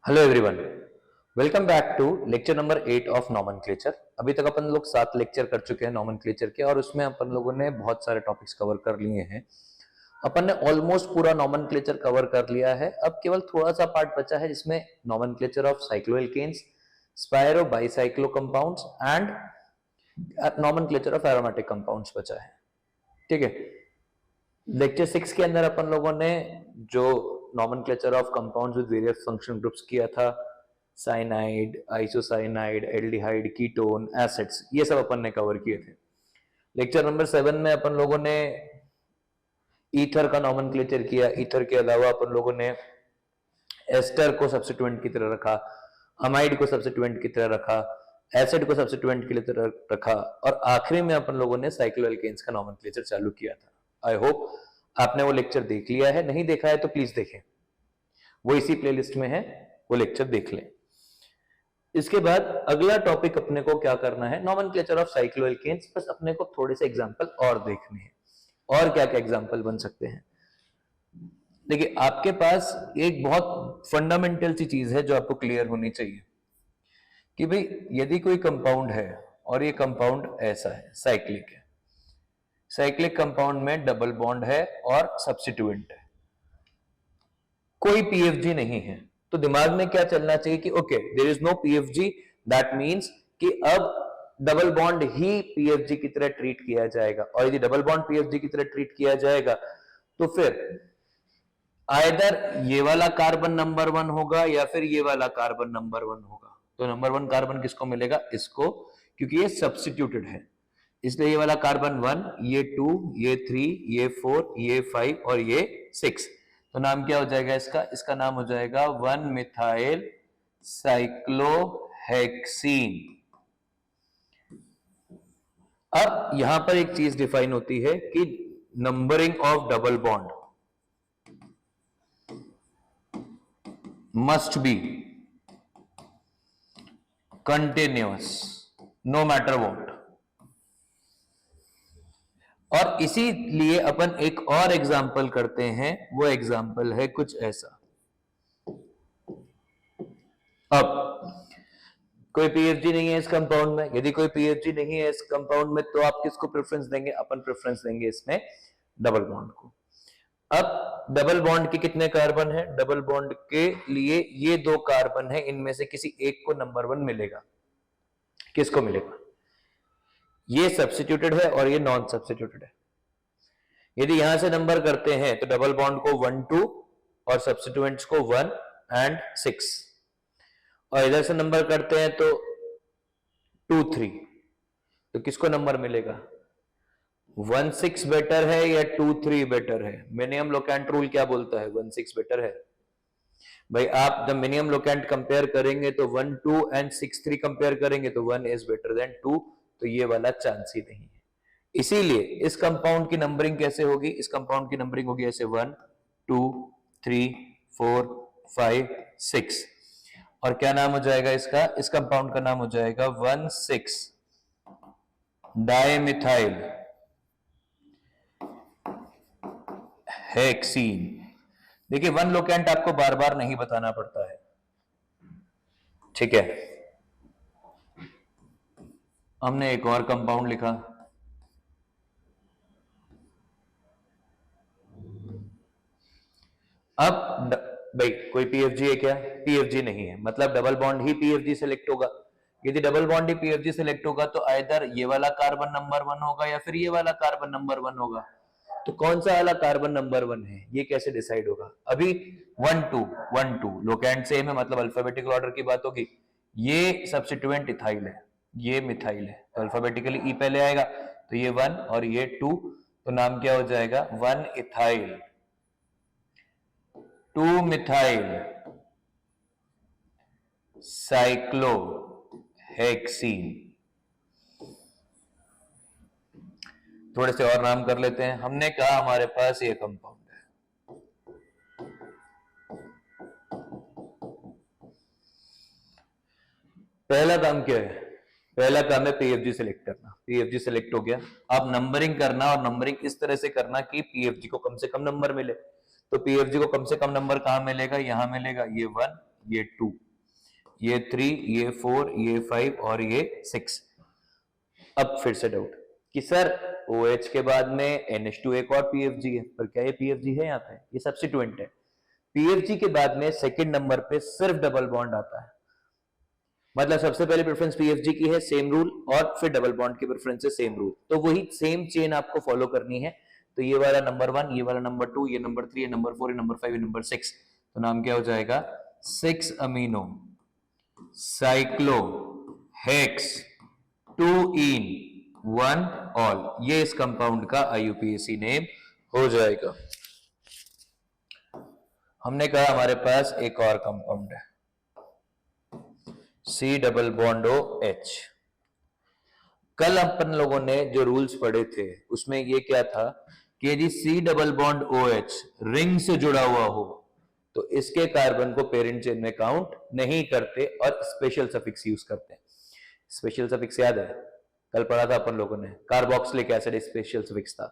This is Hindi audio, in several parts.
Hello everyone, welcome back to lecture number 8 of nomenclature. अभी तक अपन लोग 7 लेक्चर कर चुके हैं नॉमेनक्लेचर के और उसमें अपन लोगों ने बहुत सारे टॉपिक्स कवर कर लिए हैं। अपन ने ऑलमोस्ट पूरा नॉमेनक्लेचर कवर कर लिया है। अब केवल थोड़ा सा पार्ट बचा है जिसमें nomenclature of cycloalkenes, spiro bicyclo compounds and nomenclature of aromatic compounds बचा है। ठीक है, लेक्चर 6 के अंदर अपन लोगों ने जो nomenclature of compounds with various functional groups किया था, cyanide, isocyanide, aldehyde, ketone, acids, ये सब अपन ने कवर किए थे। लेक्चर नंबर 7 में अपन लोगों ने ईथर का नॉमेनक्लेचर किया। ईथर के अलावा अपन लोगों ने एस्टर को सब्स्टिट्यूएंट की तरह रखा, अमाइड को सब्स्टिट्यूएंट की तरह रखा, एसिड को सब्स्टिट्यूएंट की तरह रखा और आखिरी में अपन लोगों ने साइक्लोएल्केन्स का नॉमेनक्लेचर चालू किया था। आई होप आपने वो लेक्चर देख लिया है। नहीं देखा है तो प्लीज देखें, वो इसी प्लेलिस्ट में है, वो लेक्चर देख लें। इसके बाद अगला टॉपिक अपने को क्या करना है, नॉमेनक्लेचर ऑफ साइक्लोएल्केन्स। बस अपने को थोड़े से एग्जांपल और देखने हैं और क्या क्या एग्जांपल बन सकते हैं। देखिए, आपके पास एक बहुत फंडामेंटल सी चीज है जो आपको क्लियर होनी चाहिए कि भाई यदि कोई कंपाउंड है और ये कंपाउंड ऐसा है, साइक्लिक है, साइक्लिक कंपाउंड में डबल बॉन्ड है और सब्स्टिट्यूएंट है, कोई पीएफजी नहीं है, तो दिमाग में क्या चलना चाहिए कि okay there is no PFG, that means कि अब डबल बॉन्ड ही पीएफजी की तरह ट्रीट किया जाएगा। और यदि डबल बॉन्ड पीएफजी की तरह ट्रीट किया जाएगा तो फिर आइदर ये वाला कार्बन नंबर 1 होगा या फिर ये वाला कार्बन नंबर 1 होगा। तो नंबर 1 कार्बन किसको मिलेगा? इसको, क्योंकि ये सब्स्टिट्यूटेड है, इसलिए ये वाला कार्बन 1, ये 2, ये 3, ये 4, ये 5 और ये 6। तो नाम क्या हो जाएगा इसका? इसका नाम हो जाएगा 1 मिथाइल साइक्लोहेक्सीन। अब यहां पर एक चीज डिफाइन होती है कि numbering of double bond must be continuous no matter what. और इसीलिए अपन एक और एग्जाम्पल करते हैं, वो एग्जाम्पल है कुछ ऐसा। अब कोई पीएफजी नहीं है इस कंपाउंड में, यदि कोई पीएफजी नहीं है इस कंपाउंड में तो आप किसको प्रेफरेंस देंगे? अपन प्रेफरेंस देंगे इसमें डबल बॉन्ड को। अब डबल बॉन्ड के कितने कार्बन है? डबल बॉन्ड के लिए ये 2 कार्बन है, इनमें से किसी एक को नंबर 1 मिलेगा। किसको मिलेगा? ये सब्स्टिट्यूटेड है और ये नॉन सब्स्टिट्यूटेड है। यदि यहां से नंबर करते हैं तो डबल बॉन्ड को 1 2 और सब्स्टिट्यूएंट्स को 1 एंड 6, और इधर से नंबर करते हैं तो 2 3, तो किसको नंबर मिलेगा? 1 6 बेटर है या 2 3 बेटर है? मिनिमम लोकेंट रूल क्या बोलता है? 1 6 बेटर है। भाई आप जब मिनिमम लोकेंट कंपेयर करेंगे तो 1 2 एंड 6 3 कंपेयर करेंगे तो 1 इज बेटर देन 2, तो ये वाला चांस ही नहीं है। इसीलिए इस कंपाउंड की नंबरिंग कैसे होगी? इस कंपाउंड की नंबरिंग होगी ऐसे 1 2 3 4 5 6, और क्या नाम हो जाएगा इसका? इस कंपाउंड का नाम हो जाएगा 1 6 डाइमिथाइल हेक्सीन। देखिए, 1 लोकेंट आपको बार बार नहीं बताना पड़ता है, ठीक है। हमने एक और कंपाउंड लिखा, अब भाई कोई पीएफजी है क्या? पीएफजी नहीं है, मतलब डबल बॉन्ड ही पीएफजी सेलेक्ट होगा। यदि डबल बॉन्ड ही पीएफजी सेलेक्ट होगा तो आइदर ये वाला कार्बन नंबर 1 होगा या फिर ये वाला कार्बन नंबर 1 होगा। तो कौन सा वाला कार्बन नंबर 1 है ये कैसे डिसाइड होगा? अभी 1 2 लोकेंट सेम है, मतलब अल्फाबेटिकल ऑर्डर की बात होगी। ये सब्स्टिट्यूएंट इथाइल है, ये मिथाइल है, तो अल्फाबेटिकली ई पहले आएगा, तो ये 1 और ये 2, तो नाम क्या हो जाएगा? 1 इथाइल 2 मिथाइल साइक्लोहेक्सीन। थोड़े से और नाम कर लेते हैं। हमने कहा हमारे पास ये कंपाउंड है, पहला काम क्या है? पहला काम है पीएफजी सेलेक्ट करना। पीएफजी सेलेक्ट हो गया, अब नंबरिंग करना, और नंबरिंग इस तरह से करना कि पीएफजी को कम से कम नंबर मिले। तो पीएफजी को कम से कम नंबर कहां मिलेगा? यहां मिलेगा, ये 1 ये 2, ये 3, ये 4, ये 5 और ये 6। अब फिर से डाउट कि सर OH के बाद में NH2 एक और PFG है, पर क्या ये PFG है? यहाँ पे ये सब्स्टिट्यूएंट है। PFG के बाद में सेकंड नंबर पे सिर्फ डबल बॉन्ड आता है, मतलब सबसे पहले प्रेफरेंस PFG की है, सेम रूल, और फिर डबल बॉन्ड की प्रेफरेंस है, सेम रूल। तो वही सेम चेन आपको फॉलो करनी है। तो ये वाला नंबर 1, ये वाला नंबर 2, ये नंबर 3, ये नंबर 4, ये नंबर 5, ये नंबर 6, तो नाम क्या हो जाएगा? 6 अमीनो साइक्लो हेक्स 2 इन 1 ऑल, ये इस कंपाउंड का IUPAC नेम हो जाएगा। हमने कहा हमारे पास एक और कंपाउंड है, C डबल बॉन्ड OH। कल अपन लोगों ने जो रूल्स पढ़े थे उसमें ये क्या था कि यदि C double bond OH ring से जुड़ा हुआ हो तो इसके कार्बन को पेरेंट चेन में काउंट नहीं करते और स्पेशल सफिक्स यूज करते हैं। स्पेशल सफिक्स याद है? कल पढ़ा था अपन लोगों ने, कार्बोक्सिलिक एसिड स्पेशल सफिक्स था।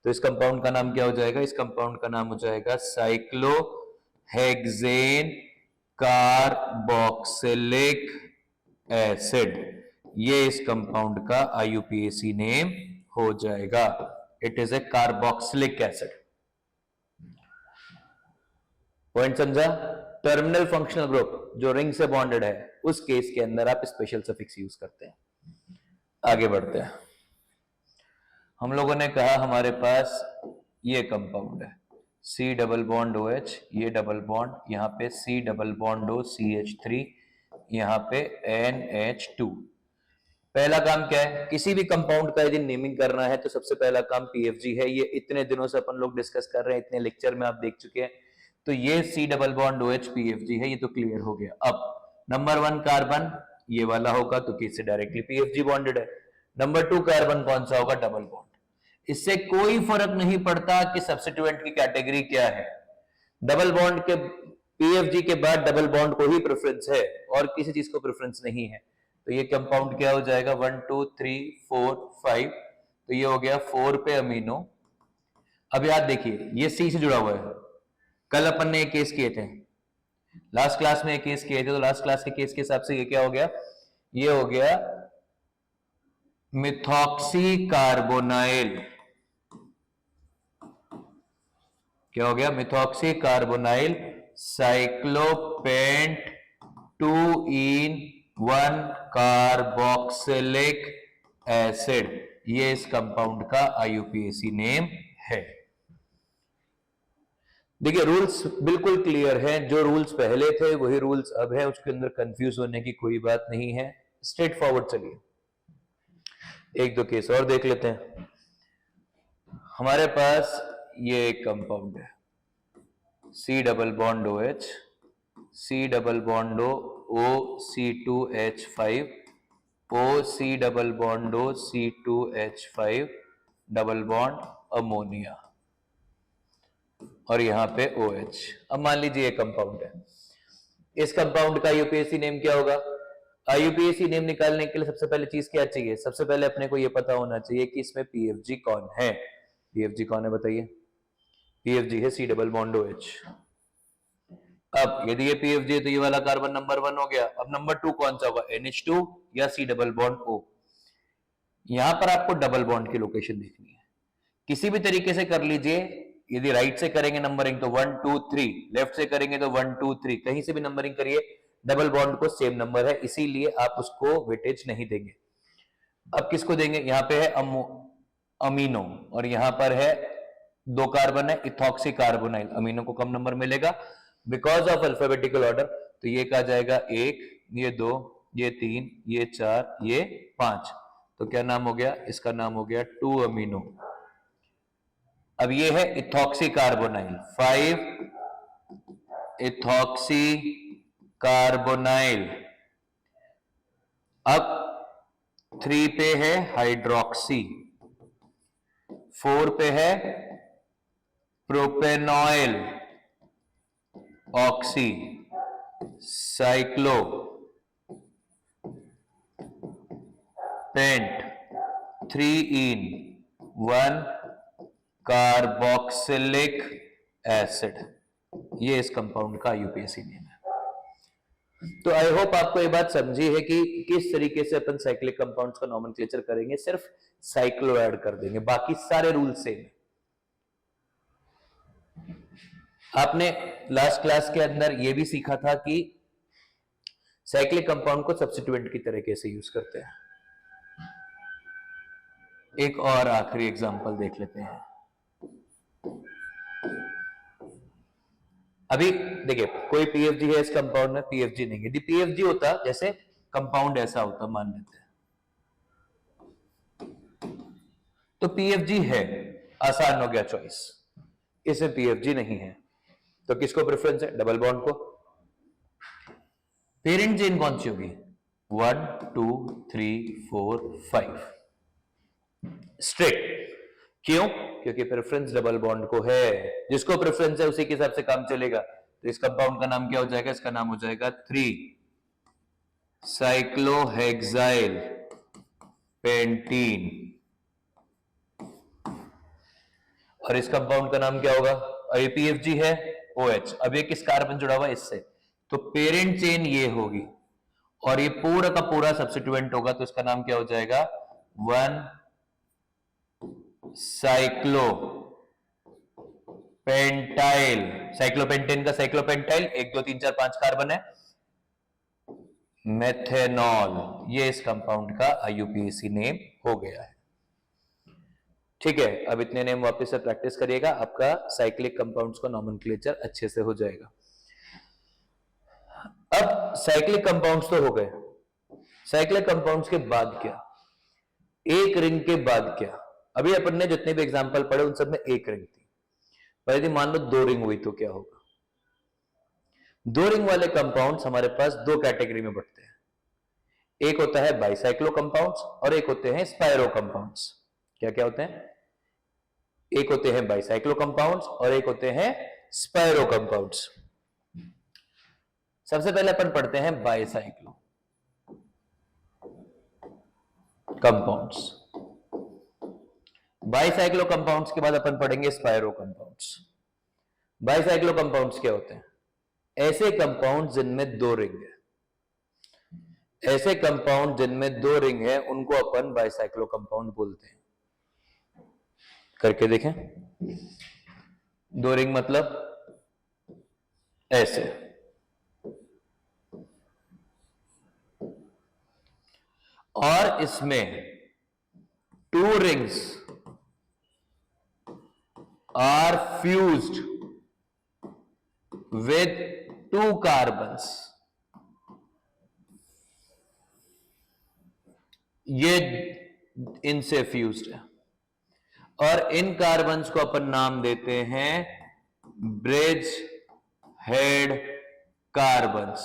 तो इस कंपाउंड का नाम क्या हो जाएगा? इस कंपाउंड का नाम हो जाएगा साइक्लोहेक्सेन कार्बोक्सिलिक एसिड। ये इस कंपाउंड का IUPAC नेम हो जाएगा। It is a carboxylic acid. Point समझा? टर्मिनल फंक्शनल ग्रुप जो रिंग से बॉन्डेड है उस केस के अंदर आप स्पेशल सफिक्स यूज करते हैं। आगे बढ़ते हैं। हम लोगों ने कहा हमारे पास ये कंपाउंड है C डबल बॉन्ड OH, ये डबल बॉन्ड, यहाँ पे C double bond O CH3, यहाँ पे NH2। पहला काम क्या है? किसी भी कंपाउंड का यदि नेमिंग करना है तो सबसे पहला काम PFG है। ये इतने दिनों से अपन लोग डिस्कस कर रहे हैं, इतने लेक्चर में आप देख चुके हैं। तो ये C double bond OH PFG है, ये तो क्लियर हो गया। अब नंबर 1 कार्बन ये वाला होगा तो इससे डायरेक्टली PFG बॉन्डेड है। नंबर 2 कार्बन कौन सा होगा? Double bond. इससे कोई फर्क नहीं पड़ता कि सब्स्टिट्यूएंट की कैटेगरी क्या है। डबल बॉन्ड के PFG के बाद डबल बॉन्ड को ही प्रेफरेंस है और किसी चीज को प्रेफरेंस नहीं है। तो ये कंपाउंड क्या हो जाएगा? 1 2 3 4 5, तो ये हो गया 4 पे अमीनो। अब याद देखिए ये C से जुड़ा हुआ है। कल अपन ने एक केस किए थे, लास्ट क्लास में एक केस किए थे, तो लास्ट क्लास के केस के हिसाब से ये क्या हो गया? ये हो गया मिथॉक्सी कार्बोनाइल। क्या हो गया? Methoxy carbonyl cyclopent 2 in 1 carboxylic acid, ये इस कंपाउंड का IUPAC नेम है। देखिए रूल्स बिल्कुल क्लियर है, जो रूल्स पहले थे वही रूल्स अब है, उसके अंदर कंफ्यूज होने की कोई बात नहीं है। स्ट्रेट फॉरवर्ड चलिए एक दो केस और देख लेते हैं। हमारे पास ये एक कंपाउंड है C double bond OH, C double bond O C2H5, O C double bond O C2H5 double bond ammonia, और यहां पे OH। अब मान लीजिए ये कंपाउंड है, इस कंपाउंड का IUPAC नेम क्या होगा? IUPAC नेम निकालने के लिए सबसे पहले चीज क्या चाहिए? सबसे पहले अपने को ये पता होना चाहिए कि इसमें PFG कौन है। PFG कौन है बताइए? PFG है C डबल बॉन्ड OH। अब यदि ये PFG है तो ये वाला कार्बन नंबर 1 हो गया। अब नंबर 2 कौन सा होगा? NH2 या C डबल बॉन्ड O? यहां पर आपको डबल बॉन्ड की लोकेशन देखनी है, किसी भी तरीके से कर लीजिए। यदि राइट से करेंगे नंबरिंग तो 1 2 3, लेफ्ट से करेंगे तो 1 2 3, कहीं से भी नंबरिंग करिए, डबल बॉन्ड को सेम नंबर है, इसीलिए आप उसको वेटेज नहीं देंगे। अब किसको देंगे? यहाँ पे है अमीनो, और यहाँ पर है 2 कार्बन है इथॉक्सी कार्बोनाइल, अमीनो को कम नंबर मिलेगा बिकॉज ऑफ अल्फाबेटिकल ऑर्डर। तो ये कहा जाएगा 1, ये 2, ये 3, ये 4, ये 5, तो क्या नाम हो गया? इसका नाम हो गया 2 अमीनो। अब ये है इथॉक्सी कार्बोनाइल, 5 इथॉक्सी कार्बोनाइल। अब 3 पे है हाइड्रोक्सी, 4 पे है propanoyl oxy cyclo pent 3 in 1 carboxylic acid, ये इस कंपाउंड का IUPAC नेम है। तो आई होप आपको ये बात समझी है कि किस तरीके से अपन साइक्लिक कंपाउंड्स का नॉमेनक्लेचर करेंगे। सिर्फ साइक्लो ऐड कर देंगे, बाकी सारे रूल सेम है। आपने लास्ट क्लास के अंदर यह भी सीखा था कि साइक्लिक कंपाउंड को सब्स्टिट्यूएंट की तरह कैसे यूज करते हैं। एक और आखिरी एग्जांपल देख लेते हैं। अभी देखिए, कोई पीएफजी है इस कंपाउंड में, पीएफजी नहीं। यदि पीएफजी होता, जैसे कंपाउंड ऐसा होता मान लेते हैं, तो पीएफजी है, आसान हो गया चॉइस। इसमें पीएफजी नहीं है तो किसको प्रेफरेंस है? डबल बॉन्ड को। पेरेंट चेन कौन सी होगी? 1 2 3 4 5 स्ट्रेट। क्यों? क्योंकि प्रेफरेंस डबल बॉन्ड को है। जिसको प्रेफरेंस है उसी के हिसाब से काम चलेगा। तो इस कंपाउंड का नाम क्या हो जाएगा? इसका नाम हो जाएगा 3 साइक्लोहेक्साइल पेंटीन। और इस कंपाउंड का नाम क्या होगा? और ये पीएफजी है, OH। अब ये किस कार्बन जुड़ा हुआ है? इससे। तो पेरेंट चेन ये होगी और ये पूरा का पूरा सब्स्टिट्यूएंट होगा। तो इसका नाम क्या हो जाएगा? 1 साइक्लोपेंटाइल। साइक्लोपेंटेन का साइक्लोपेंटाइल 1 2 3 4 5 कार्बन है, मेथेनॉल। ये इस कंपाउंड का IUPAC नेम हो गया है। ठीक है, अब इतने नेम वापस से प्रैक्टिस करिएगा, आपका साइक्लिक कंपाउंड्स का नॉमेनक्लेचर अच्छे से हो जाएगा। अब साइक्लिक कंपाउंड्स तो हो गए, साइक्लिक कंपाउंड्स के बाद क्या? एक रिंग के बाद क्या? अभी अपन ने जितने भी एग्जांपल पढ़े उन सब में एक रिंग थी, पर यदि मान लो 2 रिंग हुई तो क्या होगा? 2 रिंग वाले कंपाउंड्स हमारे पास 2 कैटेगरी में बढ़ते हैं। एक होता है बाइसाइक्लो कंपाउंड्स और एक होते हैं स्पाइरो कंपाउंड्स। क्या क्या होते हैं? एक होते हैं बाइसाइक्लो कंपाउंड्स और एक होते हैं स्पाइरो कंपाउंड्स। सबसे पहले अपन पढ़ते हैं बाइसाइक्लो कंपाउंड्स। बाइसाइक्लो कंपाउंड्स के बाद अपन पढ़ेंगे स्पाइरो कंपाउंड्स। बाइसाइक्लो कंपाउंड्स क्या होते हैं? ऐसे कंपाउंड जिनमें 2 रिंग है। ऐसे कंपाउंड जिनमें 2 रिंग है उनको अपन बाइसाइक्लो कंपाउंड बोलते हैं। करके देखें। 2 रिंग मतलब ऐसे, और इसमें 2 rings are fused with 2 carbons। ये इनसे फ्यूज्ड है और इन कार्बन्स को अपन नाम देते हैं ब्रिज हेड कार्बन्स।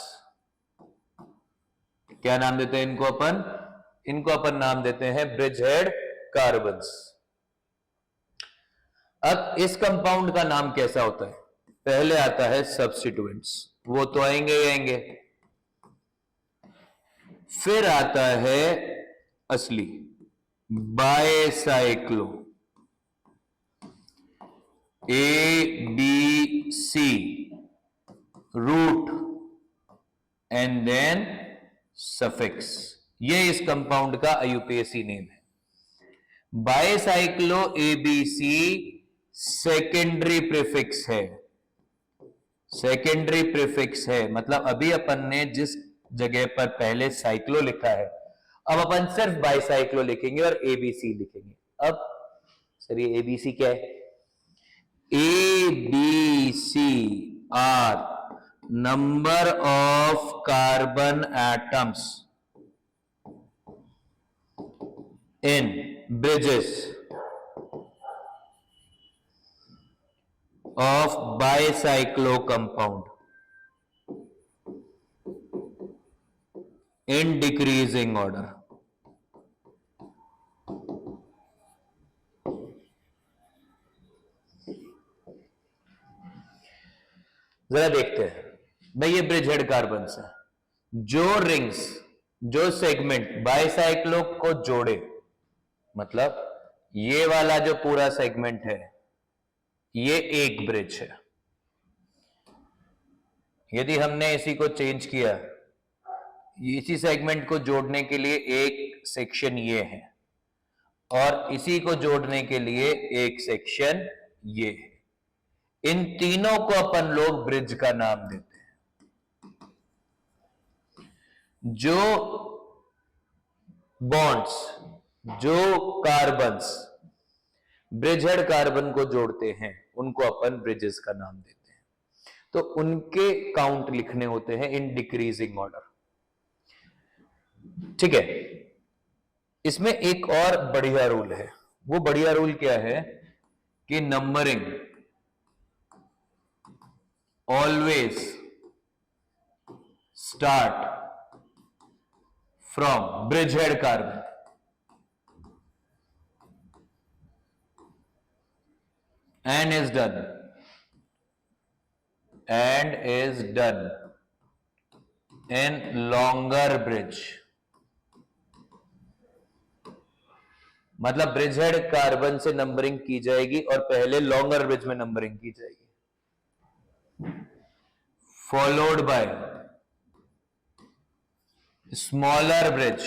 क्या नाम देते हैं इनको अपन? इनको अपन नाम देते हैं ब्रिज हेड कार्बन्स। अब इस कंपाउंड का नाम कैसा होता है? पहले आता है सब्स्टिट्यूएंट्स, वो तो आएंगे ही आएंगे। फिर आता है असली bicyclo, ABC root and then suffix. ये इस कंपाउंड का IUPAC नेम है। बाइसाइक्लो ABC सेकेंडरी प्रीफिक्स है। सेकेंडरी प्रीफिक्स है मतलब अभी अपन ने जिस जगह पर पहले साइक्लो लिखा है, अब अपन सिर्फ बाइसाइक्लो लिखेंगे और ABC लिखेंगे। अब सर ये ABC क्या है? ABC are number of carbon atoms in bridges of bicyclo compound in decreasing order। जरा देखते हैं भाई, ये ब्रिज हेड कार्बन है। जो रिंग्स, जो सेगमेंट बाइसाइक्लो को जोड़े, मतलब ये वाला जो पूरा सेगमेंट है ये एक ब्रिज है। यदि हमने इसी को चेंज किया इसी सेगमेंट को जोड़ने के लिए एक सेक्शन ये है और इसी को जोड़ने के लिए एक सेक्शन ये है। इन तीनों को अपन लोग ब्रिज का नाम देते हैं। जो बॉन्ड्स, जो कार्बन्स ब्रिजहेड कार्बन को जोड़ते हैं उनको अपन ब्रिजेस का नाम देते हैं। तो उनके काउंट लिखने होते हैं इन डिक्रीजिंग ऑर्डर। ठीक है, इसमें एक और बढ़िया रूल है। वो बढ़िया रूल क्या है कि numbering always start from bridgehead carbon and is done in longer bridge। मतलब ब्रिजहेड कार्बन से नंबरिंग की जाएगी और पहले लॉन्गर ब्रिज में नंबरिंग की जाएगी, followed by smaller bridge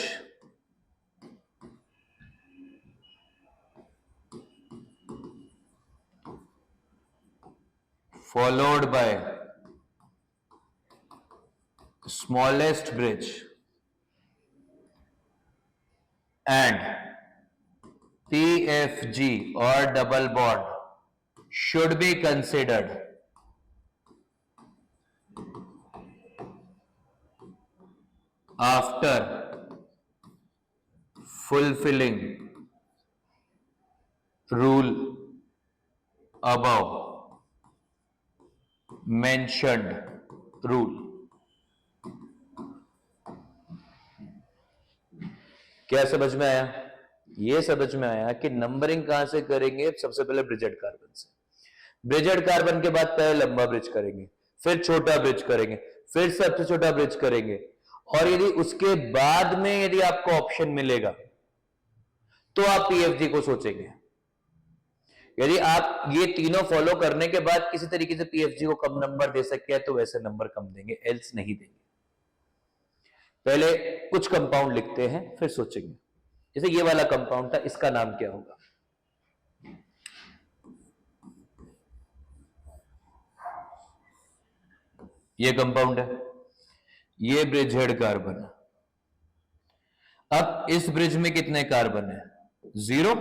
followed by smallest bridge and PFG or double bond should be considered after fulfilling rule above mentioned rule। क्या समझ में आया? ये समझ में आया कि नंबरिंग कहां से करेंगे? सबसे पहले ब्रिजहेड कार्बन से। ब्रिजहेड कार्बन के बाद पहले लंबा ब्रिज करेंगे, फिर छोटा ब्रिज करेंगे, फिर सबसे छोटा ब्रिज करेंगे। और यदि उसके बाद में यदि आपको ऑप्शन मिलेगा तो आप पीएफजी को सोचेंगे। यदि आप ये तीनों फॉलो करने के बाद किसी तरीके से पीएफजी को कम नंबर दे सकते हैं तो वैसे नंबर कम देंगे, एल्स नहीं देंगे। पहले कुछ कंपाउंड लिखते हैं फिर सोचेंगे। जैसे ये वाला कंपाउंड था, इसका नाम क्या होगा? ये कंपाउंड है, ये ब्रिजहेड कार्बन है। अब इस ब्रिज में कितने कार्बन है? 0।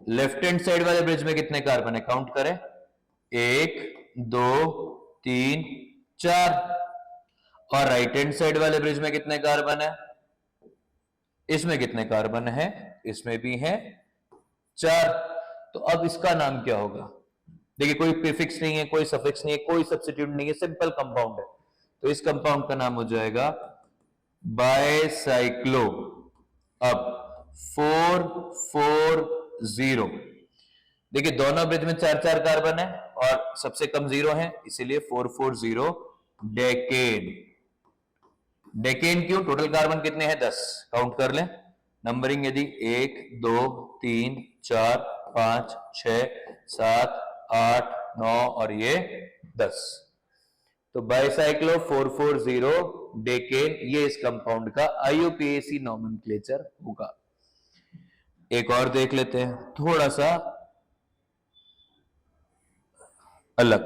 लेफ्ट हैंड साइड वाले ब्रिज में कितने कार्बन है? काउंट करें, 1 2 3 4। और राइट हैंड साइड वाले ब्रिज में कितने कार्बन है? इसमें कितने कार्बन है? इसमें भी है 4। तो अब इसका नाम क्या होगा? देखिए, कोई प्रीफिक्स नहीं है, कोई सफिक्स नहीं है, कोई सब्स्टिट्यूट नहीं है, सिंपल कंपाउंड है। तो इस कंपाउंड का नाम हो जाएगा बायसाइक्लो। अब 440। देखिए, दोनों ब्रिज में 4-4 कार्बन है और सबसे कम 0 है, इसीलिए 440 डेकेन। डेकेन क्यों? टोटल कार्बन कितने हैं? 10। काउंट कर लें नंबरिंग, यदि 1 2 3 4 5 6 7 8 9 और ये 10। तो बायसाइक्लो 440 डेकेन, ये इस कंपाउंड का IUPAC नॉमेनक्लेचर होगा। एक और देख लेते हैं, थोड़ा सा अलग।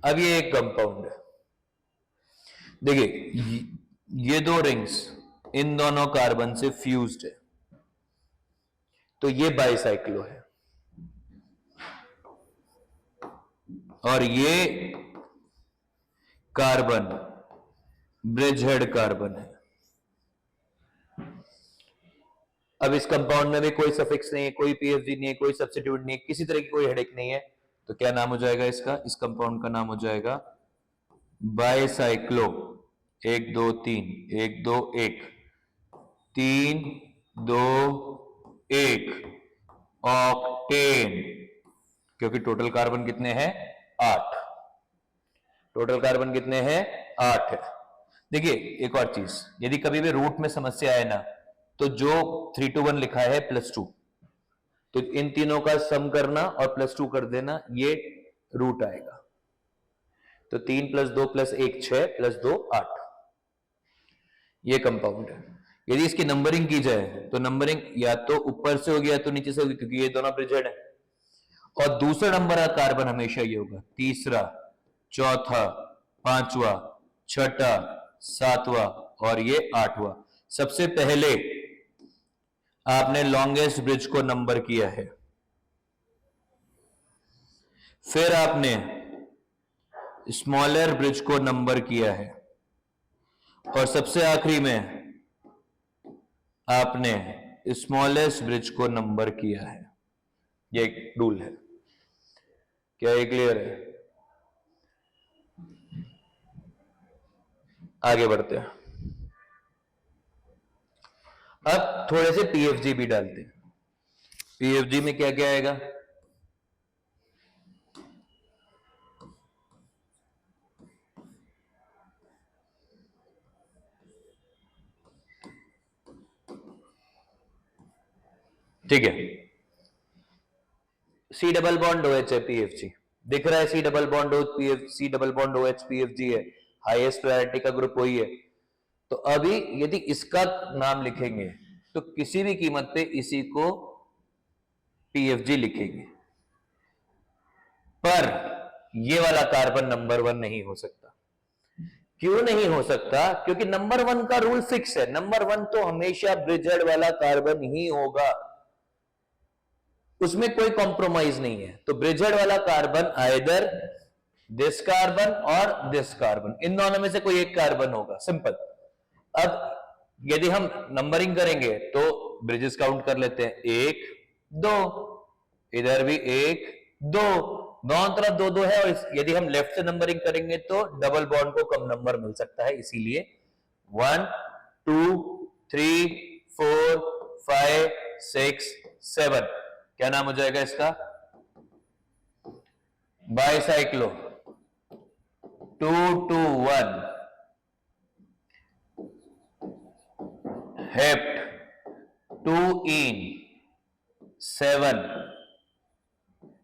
अब ये एक कंपाउंड है, देखिए ये दो रिंग्स इन दोनों कार्बन से फ्यूज्ड है, तो ये बायसाइक्लो है। और ये कार्बन ब्रिजहेड कार्बन है। अब इस कंपाउंड में भी कोई सफिक्स नहीं है, कोई पीएफजी नहीं है, कोई सब्स्टिट्यूट नहीं है, किसी तरह की कोई हेडेक नहीं है। तो क्या नाम हो जाएगा इसका? इस कंपाउंड का नाम हो जाएगा बायसाइक्लो 1 2 3 1 2 1 3 2 1 ऑक्टेन। क्योंकि टोटल कार्बन कितने हैं? 8। टोटल कार्बन कितने हैं? 8 है। देखिए, एक और चीज, यदि कभी भी रूट में समस्या आए ना, तो जो 3 to 1 लिखा है +2, तो इन तीनों का सम करना और +2 कर देना, ये रूट आएगा। तो 3 + 2 + 1 6 + 2 8, ये कंपाउंड है। यदि इसकी नंबरिंग की जाए तो नंबरिंग या तो ऊपर से होगी या तो नीचे से होगी, क्योंकि ये दोनों ब्रिजेड है। और दूसरा नंबर का कार्बन हमेशा ये होगा, तीसरा, चौथा, पांचवा, छठा, सातवां और ये आठवां। सबसे पहले आपने लॉन्गेस्ट ब्रिज को नंबर किया है, फिर आपने स्मॉलर ब्रिज को नंबर किया है, और सबसे आखिरी में आपने स्मॉलेस्ट ब्रिज को नंबर किया है। ये एक रूल है। क्या ये क्लियर है? आगे बढ़ते हैं। अब थोड़े से पीएफजी भी डालते हैं। पीएफजी में क्या क्या आएगा? ठीक है, सी डबल बॉन्ड OH है, पीएफजी दिख रहा है, C double bond OH PFG है, हाईएस्ट प्रायोरिटी का ग्रुप वही है। तो अभी यदि इसका नाम लिखेंगे तो किसी भी कीमत पे इसी को पीएफजी लिखेंगे, पर ये वाला कार्बन नंबर 1 नहीं हो सकता। क्यों नहीं हो सकता? क्योंकि नंबर 1 का रूल फिक्स है, नंबर 1 तो हमेशा ब्रिजेड वाला कार्बन ही होगा, उसमें कोई कॉम्प्रोमाइज नहीं है। तो ब्रिजेड वाला कार्बन आइदर दिस कार्बन और दिस कार्बन, इन दोनों में से कोई एक कार्बन होगा, सिंपल। अब यदि हम नंबरिंग करेंगे तो ब्रिजेस काउंट कर लेते हैं, 1 2, इधर भी 1 2, दोनों तरफ 2 2 है। और यदि हम लेफ्ट से नंबरिंग करेंगे तो डबल बॉन्ड को कम नंबर मिल सकता है, इसीलिए 1 2 3 4 5 6 7। क्या नाम हो जाएगा इसका? बाइसाइक्लो 2 2 1, हेप्ट 2 इन 7,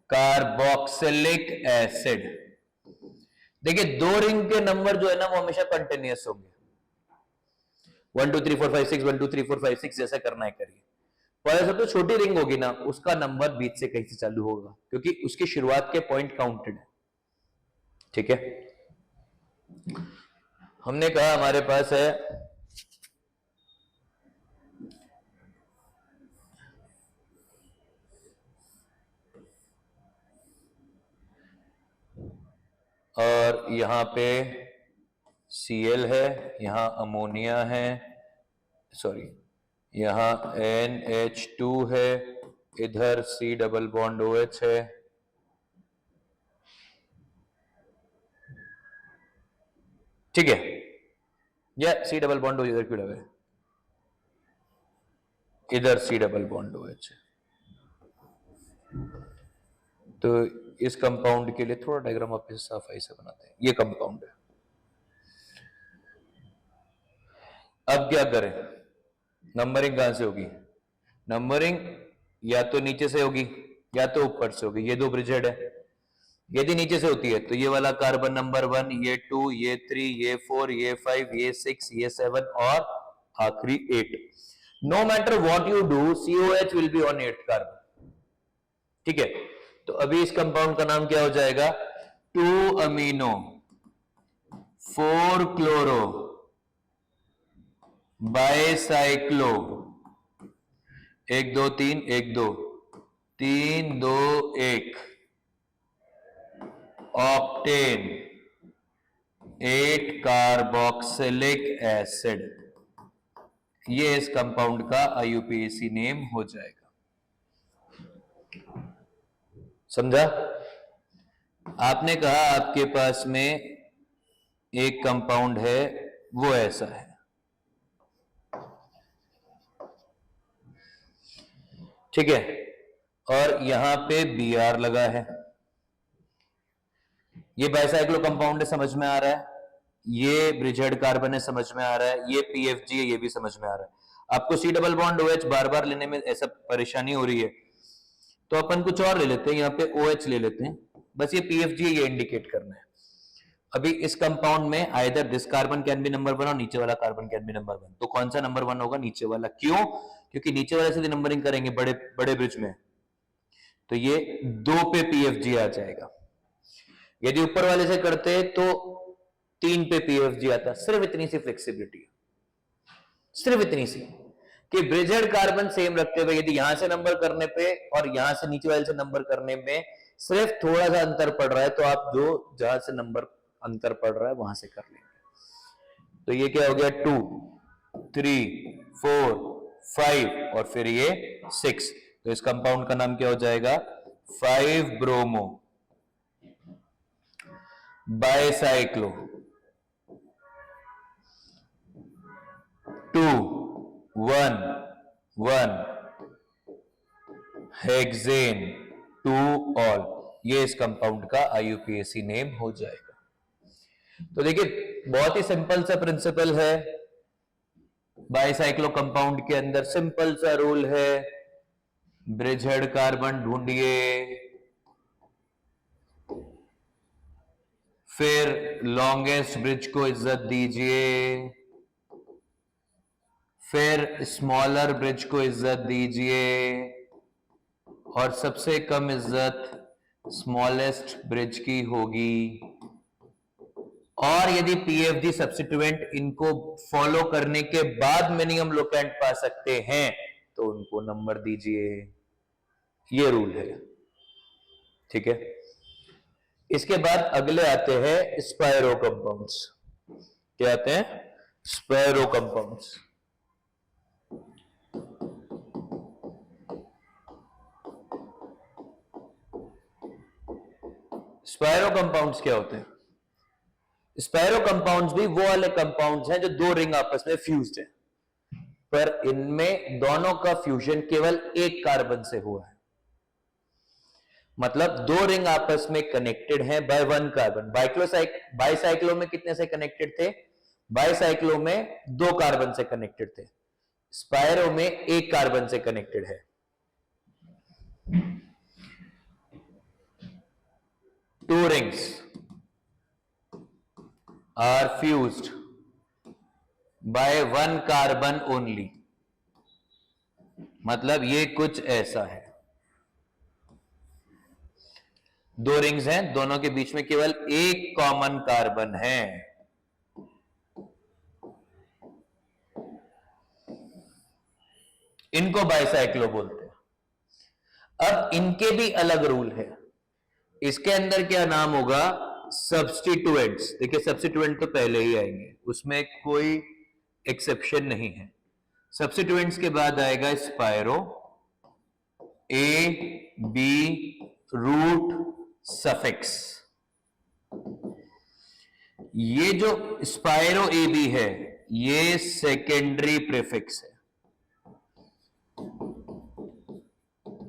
कार्बोक्सिलिक एसिड। देखिए, 2 रिंग के नंबर जो है ना वो हमेशा कंटिन्यूअस होंगे, 1 2 3 4 5 6 1 2 3 4 5 6 जैसा करना है करिए। पर ऐसा तो छोटी रिंग होगी ना, उसका नंबर बीच से कहीं से चालू होगा, क्योंकि उसकी शुरुआत के पॉइंट काउंटेड है। ठीक है, हमने कहा हमारे पास है और यहां पे Cl है, यहां अमोनिया है, सॉरी यहां NH2 है, इधर C डबल बॉन्ड OH है, ठीक है। या C डबल बॉन्ड OH इधर क्यों लगा है? इधर C डबल बॉन्ड OH है। तो इस कंपाउंड के लिए थोड़ा डायग्राम आप सफाई से बनाते हैं। ये कंपाउंड है। अब क्या करें? नंबरिंग कहां से होगी? नंबरिंग या तो नीचे से होगी या तो ऊपर से होगी। ये 2 ब्रिजेड है, यदि नीचे से होती है तो ये वाला कार्बन नंबर 1, ये 2, ये 3, ये 4, ये 5, ये 6, ये 7 और आखिरी 8। No matter what you do, COH will be on 8th carbon. ठीक है, तो अभी इस कंपाउंड का नाम क्या हो जाएगा? 2 amino 4 chloro bicyclo 1 2 3 1 2 3 2 1 octane 8 carboxylic acid. ये इस कंपाउंड का IUPAC नेम हो जाएगा। समझा? आपने कहा आपके पास में एक कंपाउंड है, वो ऐसा है, ठीक है, और यहां पे Br लगा है। ये बाइसाइक्लो कंपाउंड है, समझ में आ रहा है। ये ब्रिजेड कार्बन है, समझ में आ रहा है। ये PFG है, ये भी समझ में आ रहा है। आपको C डबल बॉन्ड OH बार बार लेने में ऐसा परेशानी हो रही है तो अपन कुछ और ले लेते हैं, यहाँ पे OH ले लेते हैं। बस ये PFG है, ये इंडिकेट करना है। अभी इस कंपाउंड में either this carbon can be number 1 और नीचे वाला कार्बन कैन बी नंबर 1, तो कौन सा नंबर 1 होगा? नीचे वाला। क्यों? क्योंकि नीचे वाले से नंबरिंग करेंगे बड़े बड़े ब्रिज में, तो ये 2 पे पीएफजी आ जाएगा। यदि ऊपर वाले से करते तो 3 पे पीएफजी आता। सिर्फ इतनी सी फ्लेक्सिबिलिटी है, सिर्फ इतनी सी कि ब्रिजेड कार्बन सेम रखते हुए यदि यहां से नंबर करने पे और यहां से नीचे वाले से नंबर करने में सिर्फ थोड़ा सा अंतर पड़ रहा है, तो आप जो जहां से नंबर अंतर पड़ रहा है वहां से कर लेंगे। तो ये क्या हो गया? 2, 3, 4, 5 और फिर ये 6। तो इस कंपाउंड का नाम क्या हो जाएगा? 5 ब्रोमो बाइसाइक्लो 2, 1, 1 हेक्सेन 2 ऑल। ये इस कंपाउंड का आईयूपीएसी नेम हो जाएगा। तो देखिए बहुत ही सिंपल सा प्रिंसिपल है बाइसाइक्लो कंपाउंड के अंदर। सिंपल सा रूल है, ब्रिजहेड कार्बन ढूंढिए, फिर लॉन्गेस्ट ब्रिज को इज्जत दीजिए, फिर स्मॉलर ब्रिज को इज्जत दीजिए और सबसे कम इज्जत स्मॉलेस्ट ब्रिज की होगी। और यदि पीएफजी सब्स्टिट्यूएंट इनको फॉलो करने के बाद मिनिमम लोकेंट पा सकते हैं तो उनको नंबर दीजिए। ये रूल है, ठीक है। इसके बाद अगले आते हैं स्पायरो कंपाउंड्स। क्या आते हैं? स्पायरो कंपाउंड्स। स्पायरो कंपाउंड्स क्या होते हैं? स्पायरो कंपाउंड्स भी वो वाले कंपाउंड्स हैं जो 2 रिंग आपस में फ्यूज्ड हैं, पर इनमें दोनों का फ्यूजन केवल एक कार्बन से हुआ है। मतलब 2 रिंग आपस में कनेक्टेड हैं बाय 1 कार्बन। बाइसाइक्लो में कितने से कनेक्टेड थे? बाइसाइक्लो में 2 कार्बन से कनेक्टेड थे। स्पायरो में 1 कार्बन से कनेक्टेड है। 2 rings are fused by 1 carbon only। मतलब ये कुछ ऐसा है, 2 रिंग्स हैं, दोनों के बीच में केवल एक कॉमन कार्बन है। इनको बाइसाइक्लो बोलते हैं। अब इनके भी अलग रूल है। इसके अंदर क्या नाम होगा? सब्स्टिट्यूएंट्स। देखिए सब्स्टिट्यूएंट तो पहले ही आएंगे, उसमें कोई एक्सेप्शन नहीं है। सब्स्टिट्यूएंट्स के बाद आएगा स्पायरो, ए बी रूट सफिक्स। ये जो स्पायरो ए बी है ये सेकेंडरी प्रीफिक्स है।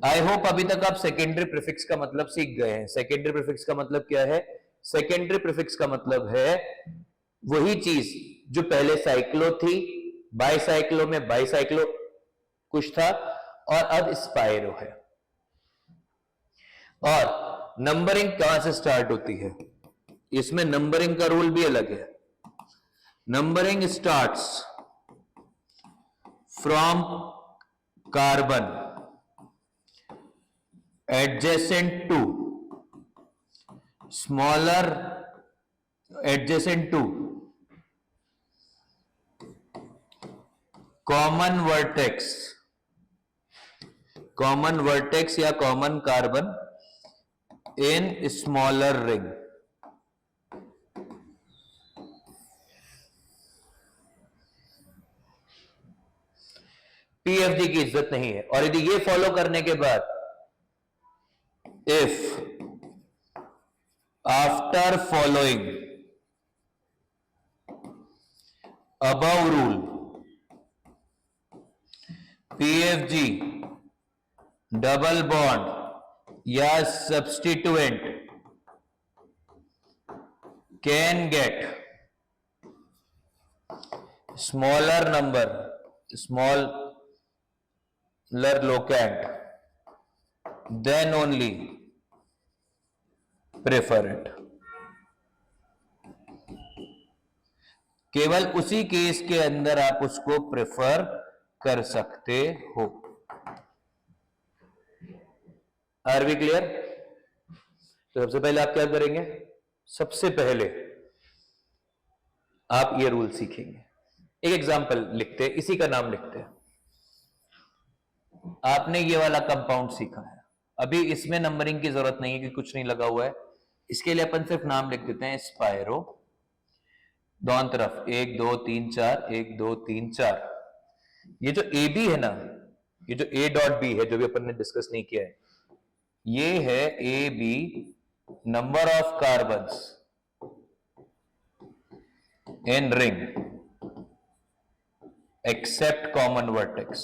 आई होप अभी तक आप सेकेंडरी प्रीफिक्स का मतलब सीख गए हैं। सेकेंडरी प्रीफिक्स का मतलब क्या है? सेकेंडरी प्रीफिक्स का मतलब है वही चीज जो पहले साइक्लो थी, बाइसाइक्लो में बाइसाइक्लो कुछ था और अब स्पायरो है। और नंबरिंग कहां से स्टार्ट होती है? इसमें नंबरिंग का रूल भी अलग है। Numbering starts from carbon adjacent to smaller adjacent to common vertex या common carbon in smaller ring। PFG की इज्जत नहीं है। और यदि ये फॉलो करने के बाद if after following above rule PFG double bond या substituent can get smaller number, smaller locant, then only prefer it। केवल उसी केस के अंदर आप उसको प्रेफर कर सकते हो। Are we clear? तो सबसे पहले आप क्या करेंगे? सबसे पहले आप ये रूल सीखेंगे। एक एग्जांपल लिखते हैं, इसी का नाम लिखते हैं। आपने ये वाला कंपाउंड सीखा है, अभी इसमें नंबरिंग की जरूरत नहीं है कि कुछ नहीं लगा हुआ है, इसके लिए अपन सिर्फ नाम लिख देते हैं स्पायरो। दोनों तरफ 1 2 3 4, 1 2 3 4। ये जो ए बी है ना, ये जो ए डॉट बी है, जो भी अपन ने डिस्कस नहीं किया है, ये है A B number of carbons in ring except common vertex.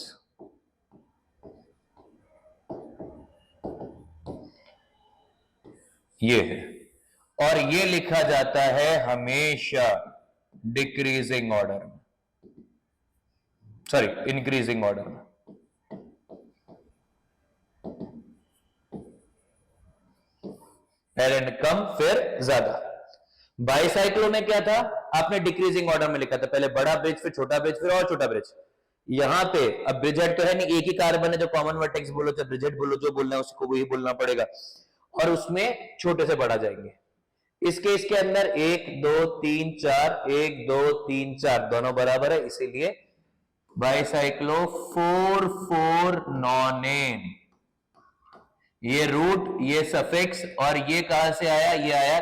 ये है, और ये लिखा जाता है हमेशा डिक्रीजिंग ऑर्डर में, सॉरी इंक्रीजिंग ऑर्डर में। पहले कम फिर ज्यादा। बाइसाइक्लो में क्या था? आपने डिक्रीजिंग ऑर्डर में लिखा था, पहले बड़ा ब्रिज फिर छोटा ब्रिज फिर और छोटा ब्रिज। यहां पे अब ब्रिज हेड तो है नहीं, एक ही कार्बन है, जो कॉमन वर्टेक्स बोलो चाहे ब्रिज हेड बोलो, जो बोलना है उसको वही बोलना पड़ेगा, और उसमें छोटे से बड़ा जाएंगे। इस केस के अंदर 1 2 3 4, 1 2 3 4 दोनों बराबर है, इसीलिए बाइसाइक्लो 4 4 नॉनेन। ये रूट, ये सफिक्स, और ये कहां से आया? ये आया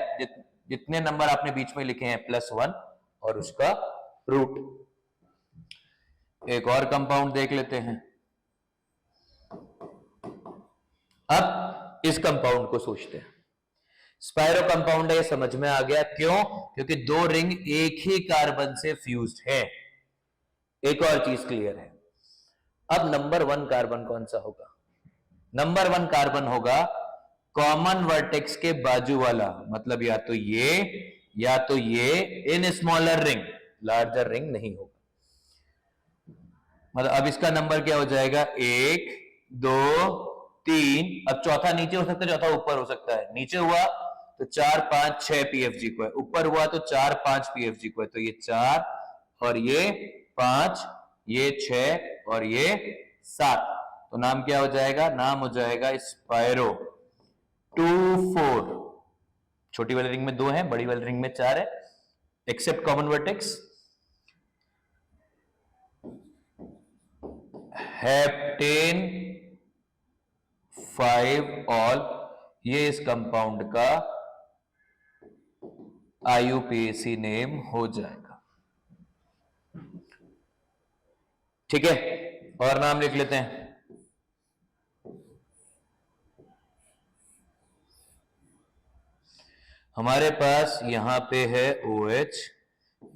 जितने नंबर आपने बीच में लिखे हैं +1 और उसका रूट। एक और कंपाउंड देख लेते हैं। अब इस कंपाउंड को सोचते हैं। स्पायरो कंपाउंड है, ये समझ में आ गया क्यों? क्योंकि दो रिंग एक ही कार्बन से फ्यूज्ड है। एक और चीज क्लियर है। अब नंबर 1 कार्बन कौन सा होगा? नंबर 1 कार्बन होगा कॉमन वर्टेक्स के बाजू वाला, मतलब या तो ये in smaller ring, larger ring नहीं होगा। मतलब अब इसका नंबर क्या हो जाएगा? 1 2 3। अब चौथा नीचे हो सकता है, चौथा ऊपर हो सकता है। नीचे हुआ तो 4 5 6 पीएफजी को है, ऊपर हुआ तो 4 5 पीएफजी को है, तो ये 4 और ये 5, ये 6 और ये 7। तो नाम क्या हो जाएगा? नाम हो जाएगा स्पायरो 2 4। छोटी वाली रिंग में 2 है, बड़ी वाली रिंग में 4 है, except common vertex. Heptane 5 all, ये इस कंपाउंड का आईयूपीएसी नेम हो जाएगा। ठीक है, और नाम लिख लेते हैं। हमारे पास यहां पे है OH,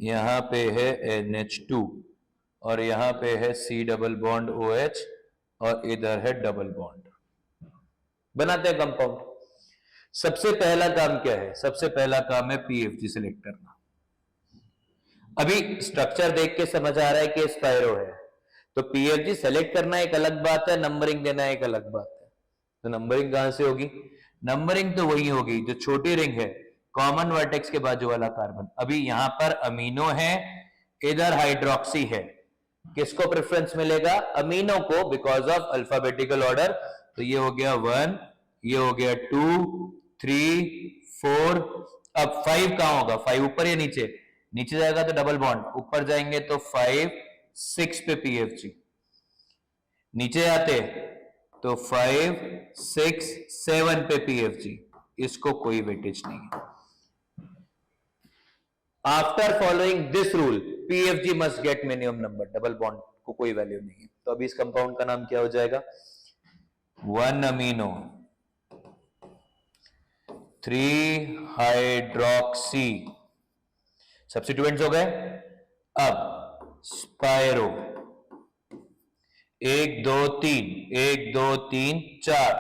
यहां पे है NH2, और यहां पे है C डबल बॉन्ड OH, और इधर है डबल बॉन्ड। बनाते हैं कंपाउंड। सबसे पहला काम क्या है? सबसे पहला काम है पीएफजी सिलेक्ट करना। अभी स्ट्रक्चर देख के समझ आ रहा है कि स्पायरो है, तो पीएफजी सेलेक्ट करना एक अलग बात है, नंबरिंग देना एक अलग बात है। तो नंबरिंग कहां से होगी? नंबरिंग तो वही होगी जो छोटी रिंग है, कॉमन वर्टेक्स के बाजू वाला कार्बन। अभी यहां पर अमीनो है, इधर हाइड्रोक्सी है, किसको प्रेफरेंस मिलेगा? अमीनो को, बिकॉज ऑफ अल्फाबेटिकल ऑर्डर। तो ये हो गया 1, ये हो गया 2 3 4। अब 5 कहां होगा? 5 ऊपर या नीचे? नीचे जाएगा तो डबल बॉन्ड, ऊपर जाएंगे तो 5 6 पे पीएफजी। नीचे आते तो 5 6 7 पे पीएफजी, इसको कोई वेटेज नहीं है। After following this rule PFG must get minimum number, double bond को कोई वैल्यू नहीं है। तो अभी इस कंपाउंड का नाम क्या हो जाएगा? 1 अमीनो 3 हाइड्रोक्सी। सब्स्टिट्यूएंट्स हो गए। अब spiro 1 2 3, 1 2 3 4,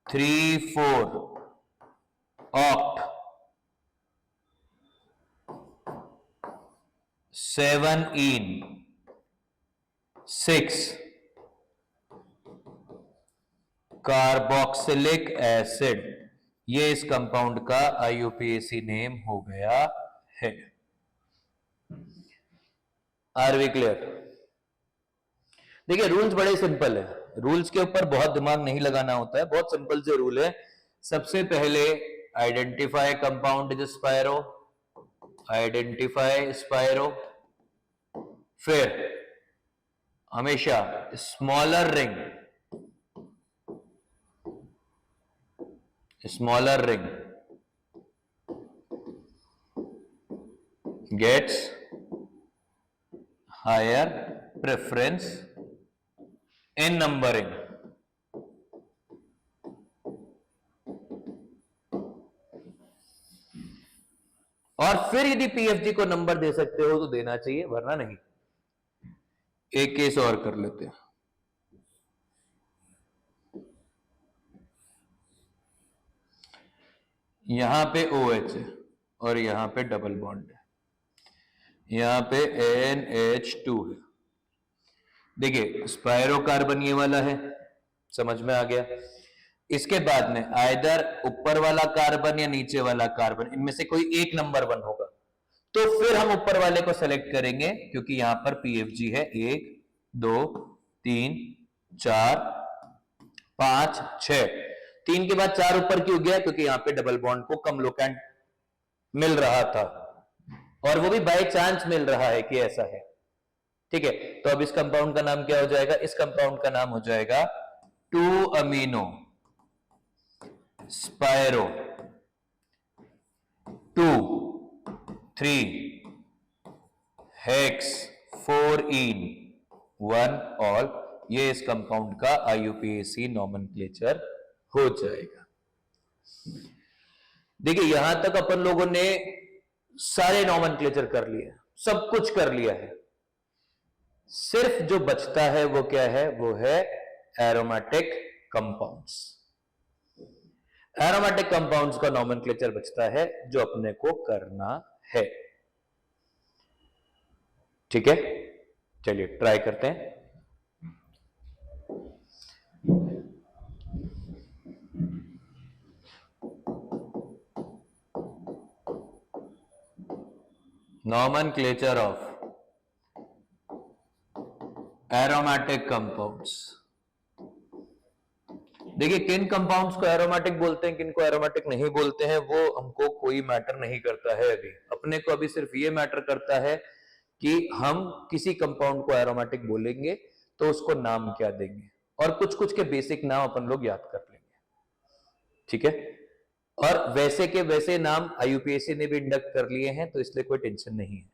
3 4 oct, 7 ene 6 carboxylic acid. ये इस कंपाउंड का आईयूपीएसी नेम हो गया है। Are we clear? देखिए रूल्स बड़े सिंपल है, रूल्स के ऊपर बहुत दिमाग नहीं लगाना होता है, बहुत सिंपल से रूल है। सबसे पहले identify compound is spiro, identify spiro, फिर हमेशा smaller ring, smaller ring gets higher preference in numbering. और फिर यदि पीएफजी को नंबर दे सकते हो तो देना चाहिए, वरना नहीं। एक केस और कर लेते हैं। यहां पे OH है और यहां पे डबल बॉन्ड है, यहां पे NH2 है। देखिए स्पायरो कार्बन ये वाला है, समझ में आ गया। इसके बाद में आइदर ऊपर वाला कार्बन या नीचे वाला कार्बन, इनमें से कोई एक नंबर 1 होगा, तो फिर हम ऊपर वाले को सेलेक्ट करेंगे, क्योंकि यहां पर पीएफजी है 1 2 3 4 5 6। 3 के बाद 4 ऊपर क्यों गया? क्योंकि यहां पे डबल बॉन्ड को कम लोकेंट मिल रहा था, और वो भी बाय चांस मिल रहा है कि ऐसा है। ठीक है, तो अब इस कंपाउंड का नाम क्या हो जाएगा? इस कंपाउंड का नाम हो जाएगा 2 अमीनो स्पायरो 2 3 हेक्स 4ईन 1 ऑल। ये इस कंपाउंड का IUPAC नॉमेनक्लेचर हो जाएगा। देखिए यहां तक अपन लोगों ने सारे नॉमेनक्लेचर कर लिए, सब कुछ कर लिया है। सिर्फ जो बचता है वो क्या है? वो है एरोमेटिक कंपाउंड्स। एरोमेटिक कंपाउंड्स का नॉमेनक्लेचर बचता है जो अपने को करना है। ठीक है, चलिए ट्राई करते हैं। Nomenclature of aromatic compounds. देखिए किन कंपाउंड्स को एरोमेटिक बोलते हैं, किन को एरोमेटिक नहीं बोलते हैं, वो हमको कोई मैटर नहीं करता है। अभी अपने को अभी सिर्फ ये मैटर करता है कि हम किसी कंपाउंड को एरोमेटिक बोलेंगे तो उसको नाम क्या देंगे, और कुछ कुछ के बेसिक नाम अपन लोग याद कर लेंगे। ठीक है, और वैसे के वैसे नाम IUPAC ने भी इंडक्ट कर लिए हैं, तो इसलिए कोई टेंशन नहीं है।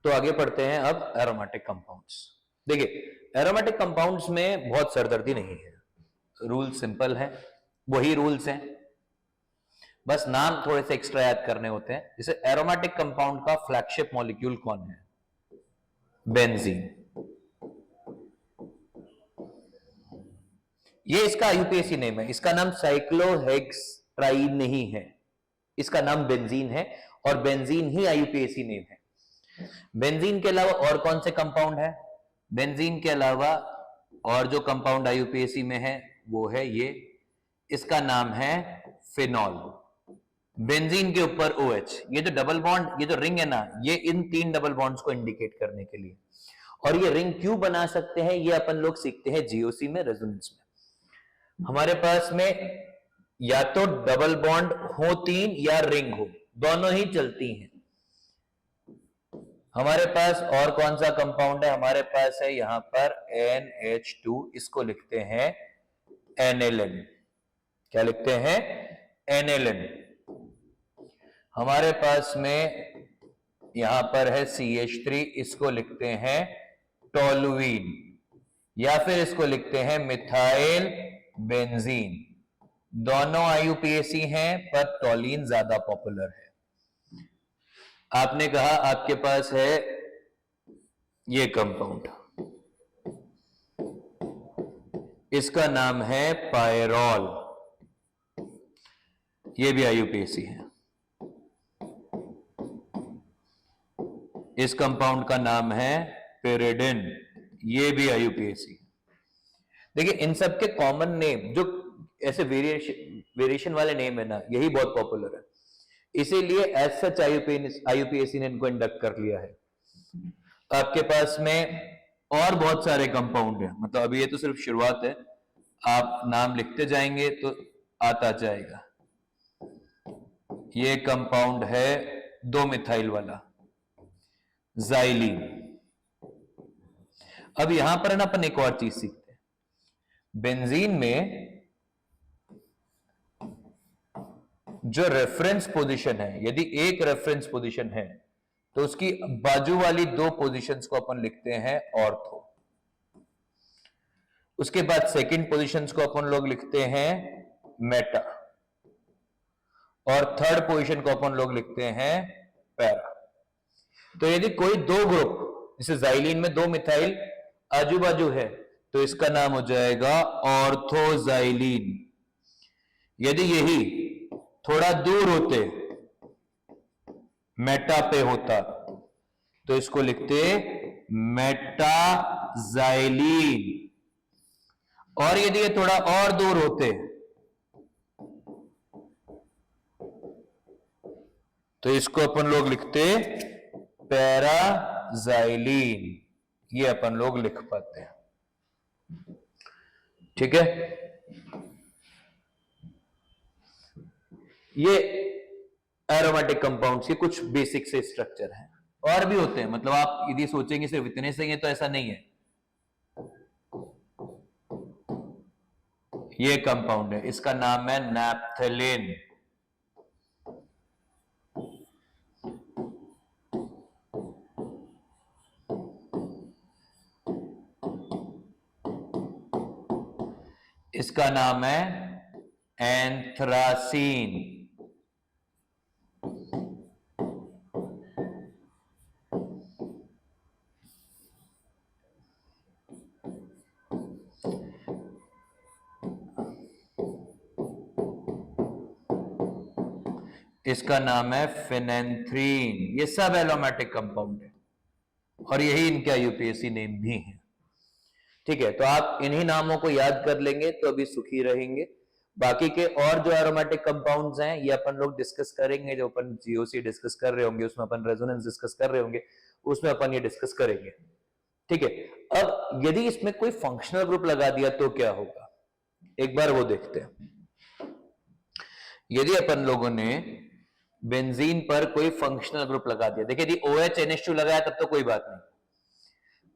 तो आगे पढ़ते हैं अब एरोमेटिक कंपाउंड्स। देखिए एरोमेटिक कंपाउंड्स में बहुत सरदर्दी नहीं है, रूल सिंपल है, वही रूल्स हैं, बस नाम थोड़े से एक्स्ट्रा याद करने होते हैं। जैसे एरोमेटिक कंपाउंड का फ्लैगशिप मॉलिक्यूल कौन है? बेंजीन। ये इसका IUPAC नेम है, इसका नाम साइक्लोहेक्सट्राइन नहीं है, इसका नाम बेंजीन है, और बेंजीन ही IUPAC नेम है। बेंजीन के अलावा और कौन से कंपाउंड है? बेंजीन के अलावा और जो कंपाउंड IUPAC में है वो है ये, इसका नाम है फिनॉल। बेंजीन के ऊपर OH, ये जो डबल बॉन्ड, ये जो रिंग है ना, ये इन 3 डबल बॉन्ड्स को इंडिकेट करने के लिए। और ये रिंग क्यों बना सकते हैं ये अपन लोग सीखते हैं GOC में, रेजोनेंस में। हमारे पास में या तो डबल बॉन्ड हो 3 या रिंग हो, दोनों ही चलती हैं। हमारे पास और कौन सा कंपाउंड है? हमारे पास है यहां पर NH2, इसको लिखते हैं एनिलिन। क्या लिखते हैं? एनिलिन। हमारे पास में यहां पर है CH3, इसको लिखते हैं टोलुइन, या फिर इसको लिखते हैं मिथाइल बेंजीन। दोनों IUPAC हैं, पर टोलिन ज्यादा पॉपुलर है। आपने कहा आपके पास है ये कंपाउंड, इसका नाम है पायरोल, ये भी IUPAC है। इस कंपाउंड का नाम है पेरिडिन, ये भी IUPAC है। देखिए इन सब के कॉमन नेम, जो ऐसे वेरिएशन वाले नेम है ना, यही बहुत पॉपुलर है, इसीलिए एज सच IUPAC ने इनको इंडक्ट कर लिया है। आपके पास में और बहुत सारे कंपाउंड है, मतलब अभी ये तो सिर्फ शुरुआत है, आप नाम लिखते जाएंगे तो आता जाएगा। ये कंपाउंड है 2 मिथाइल वाला ज़ाइलीन। अब यहां पर ना अपन एक और चीज सीखते हैं। बेंजीन में जो रेफरेंस पोजीशन है, यदि एक रेफरेंस पोजीशन है तो उसकी बाजू वाली 2 पोजीशंस को अपन लिखते हैं ऑर्थो। उसके बाद सेकंड पोजीशंस को अपन लोग लिखते हैं मेटा, और थर्ड पोजीशन को अपन लोग लिखते हैं पैरा। तो यदि कोई 2 ग्रुप, जैसे ज़ाइलीन में 2 मिथाइल आजू बाजू है, तो इसका नाम हो जाएगा ऑर्थोज़ाइलीन। यदि यही थोड़ा दूर होते, मेटा पे होता, तो इसको लिखते मेटाज़ाइलीन। और यदि ये थोड़ा और दूर होते तो इसको अपन लोग लिखते पैराज़ाइलीन। ये अपन लोग लिख पाते हैं, ठीक है। ये एरोमेटिक कंपाउंड्स के कुछ बेसिक से स्ट्रक्चर हैं। और भी होते हैं, मतलब आप यदि सोचेंगे सिर्फ इतने से ही है तो ऐसा नहीं है। ये कंपाउंड है, इसका नाम है नैप्थेलिन। इसका नाम है एंथ्रासीन। इसका नाम है फिनेंथ्रीन। ये सब एरोमेटिक कंपाउंड है और यही इनका यूपीएससी नेम भी है, ठीक है। तो आप इन्हीं नामों को याद कर लेंगे तो अभी सुखी रहेंगे। बाकी के और जो एरोमेटिक कंपाउंड्स हैं ये अपन लोग डिस्कस करेंगे, जो अपन जीओसी डिस्कस कर रहे होंगे उसमें अपन रेजोनेंस डिस्कस कर रहे होंगे, उसमें अपन ये डिस्कस करेंगे, ठीक है। अब यदि इसमें कोई फंक्शनल ग्रुप लगा दिया तो क्या होगा, एक बार वो देखते हैं। यदि अपन लोगों ने बेंजीन पर कोई फंक्शनल ग्रुप लगा दिया, देखिए यदि OH NH2 लगाया तब तो कोई बात नहीं,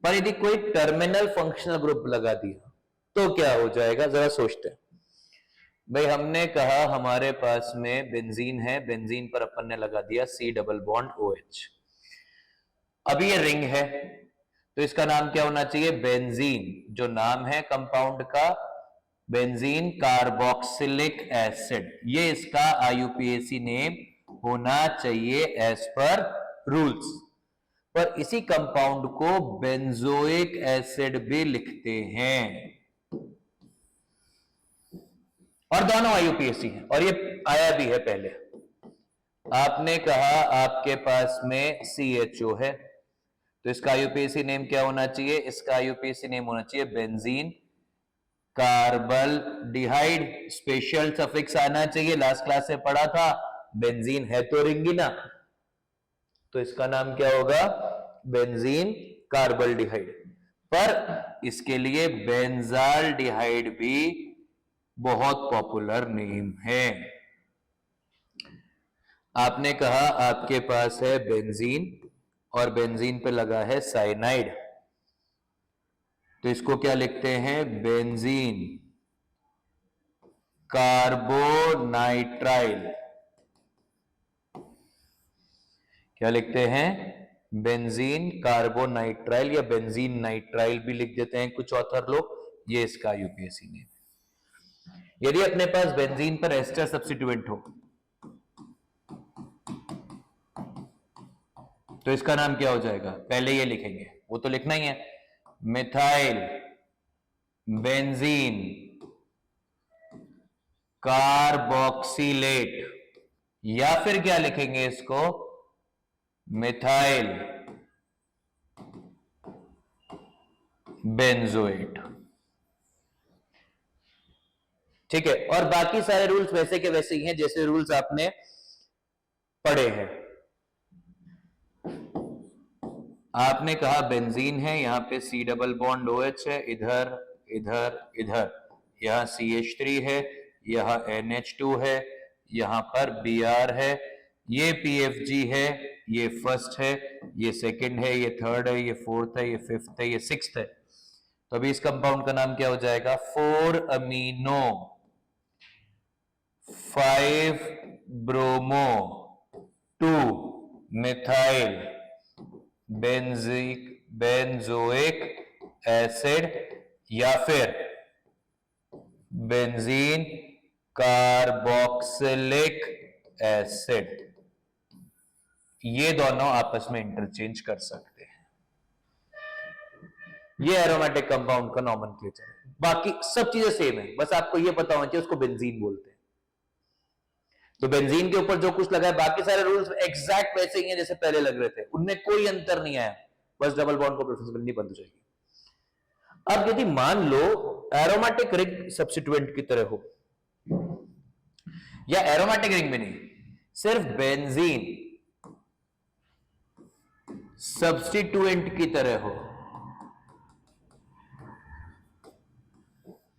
पर यदि कोई टर्मिनल फंक्शनल ग्रुप लगा दिया तो क्या हो जाएगा, जरा सोचते हैं। भाई हमने कहा हमारे पास में बेंजीन है, बेंजीन पर अपन ने लगा दिया C डबल बॉन्ड OH। अभी ये रिंग है तो इसका नाम क्या होना चाहिए, बेंजीन। जो नाम है कंपाउंड का, बेंजीन कार्बोक्सिलिक एसिड, ये इसका IUPAC नेम होना चाहिए एज पर रूल्स। पर इसी कंपाउंड को बेंजोइक एसिड भी लिखते हैं, और दोनों IUPAC हैं, और ये आया भी है पहले। आपने कहा आपके पास में CHO है तो इसका IUPAC नेम क्या होना चाहिए, इसका IUPAC नेम होना चाहिए बेंजीन कार्बल डिहाइड। स्पेशल सफिक्स आना चाहिए, लास्ट क्लास से पढ़ा था, बेंजीन है तो रिंगी ना, तो इसका नाम क्या होगा, बेंजीन कार्बल डिहाइड। पर इसके लिए बेंजाल डिहाइड भी बहुत पॉपुलर नेम है। आपने कहा आपके पास है बेंजीन और बेंजीन पे लगा है साइनाइड, तो इसको क्या लिखते हैं, बेंजीन कार्बोनाइट्राइल। क्या लिखते हैं, बेंजीन कार्बोनाइट्राइल, या बेंजीन नाइट्राइल भी लिख देते हैं कुछ ऑथर लोग। ये इसका IUPAC नेम है। यदि अपने पास बेंजीन पर एस्टर सब्स्टिट्यूएंट हो तो इसका नाम क्या हो जाएगा, पहले ये लिखेंगे, वो तो लिखना ही है, मिथाइल बेंजीन कार्बोक्सिलेट, या फिर क्या लिखेंगे इसको, मिथाइल बेंजोएट, ठीक है। और बाकी सारे रूल्स वैसे के वैसे ही हैं जैसे रूल्स आपने पढ़े हैं। आपने कहा बेंजीन है, यहाँ पे C डबल बॉन्ड OH है, इधर इधर इधर, यहाँ CH3 है, यहाँ NH2 है, यहाँ पर Br है, ये PFG है, ये फर्स्ट है, ये सेकंड है, ये थर्ड है, ये फोर्थ है, ये फिफ्थ है, ये सिक्स्थ है। तो अभी इस कंपाउंड का नाम क्या हो जाएगा? 4 amino 5 bromo 2 methyl benzoic acid या फिर बेंजीन कार्बोक्सिलिक एसिड, ये दोनों आपस में इंटरचेंज कर सकते हैं। ये एरोमेटिक कंपाउंड का नॉमेनक्लेचर है। बाकी सब चीजें सेम है, बस आपको ये पता होना चाहिए उसको बेंजीन बोलते हैं। तो बेंजीन के ऊपर जो कुछ लगा है, बाकी सारे रूल्स एग्जैक्ट वैसे ही हैं जैसे पहले लग रहे थे, उनमें कोई अंतर नहीं आया, बस डबल बॉन्ड को प्रेफरेंस मिलनी बंद हो जाएगी। अब यदि मान लो एरोमेटिक रिंग सब्स्टिट्यूएंट की तरह हो, या एरोमेटिक रिंग में नहीं, सिर्फ बेंजीन सब्स्टिट्यूएंट की तरह हो,